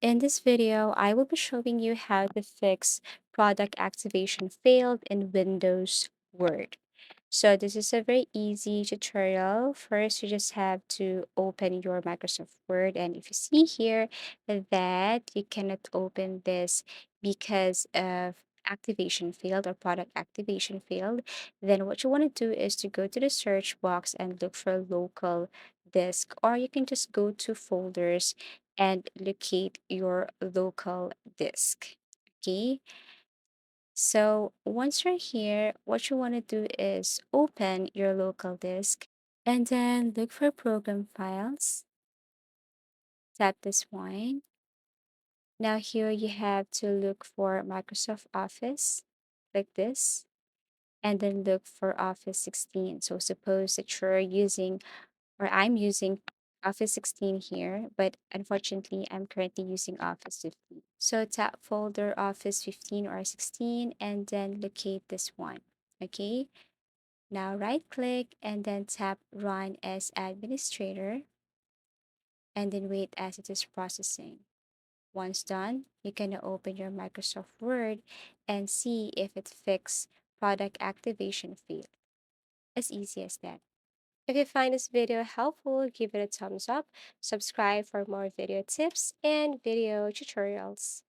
In this video, I will be showing you how to fix product activation failed in Windows Word. So this is a very easy tutorial. First, you just have to open your Microsoft Word. And if you see here that you cannot open this because of activation failed or product activation failed, then what you want to do is to go to the search box and look for local disk, or you can just go to folders and locate your local disk. Okay, so once you're here, what you want to do is open your local disk and then look for program files. Tap this one. Now here you have to look for Microsoft Office. Click this and then look for Office 16. So suppose that you're using or I'm using Office 16 here, but unfortunately I'm currently using Office 15. So tap folder Office 15 or 16 and then locate this one. Okay. Now right click and then tap run as administrator and then wait as it is processing. Once done, you can open your Microsoft Word and see if it fixed product activation field. As easy as that. If you find this video helpful, give it a thumbs up, subscribe for more video tips and video tutorials.